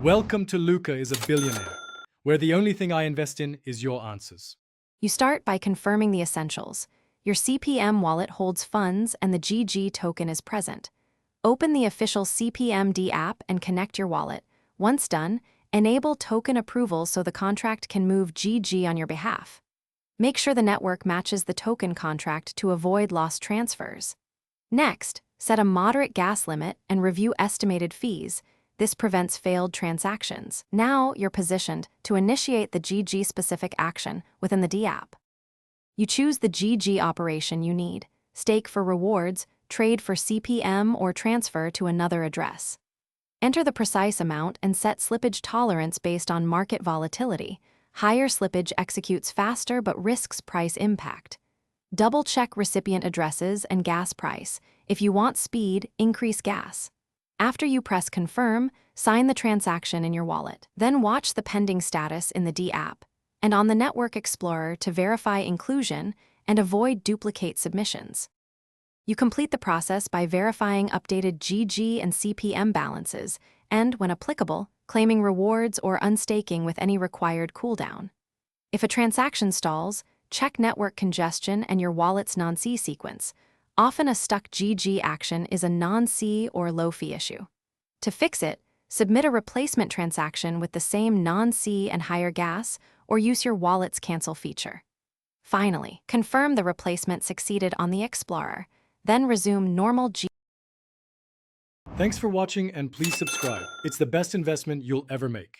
Welcome to Luca is a Billionaire, where the only thing I invest in is your answers. You start by confirming the essentials. Your CPM wallet holds funds and the GG token is present. Open the official CPMD app and connect your wallet. Once done, enable token approval so the contract can move GG on your behalf. Make sure the network matches the token contract to avoid lost transfers. Next, set a moderate gas limit and review estimated fees. This prevents failed transactions. Now you're positioned to initiate the GG-specific action within the D app. You choose the GG operation you need: stake for rewards, trade for CPM, or transfer to another address. Enter the precise amount and set slippage tolerance based on market volatility. Higher slippage executes faster but risks price impact. Double-check recipient addresses and gas price. If you want speed, increase gas. After you press confirm, sign the transaction in your wallet. Then watch the pending status in the D app and on the Network Explorer to verify inclusion and avoid duplicate submissions. You complete the process by verifying updated GG and CPM balances and, when applicable, claiming rewards or unstaking with any required cooldown. If a transaction stalls, check network congestion and your wallet's non-C sequence. Often a stuck GG action is a non-C or low-fee issue. To fix it, submit a replacement transaction with the same non-C and higher gas, or use your wallet's cancel feature. Finally, confirm the replacement succeeded on the Explorer, then resume normal GG. Thanks for watching and please subscribe. It's the best investment you'll ever make.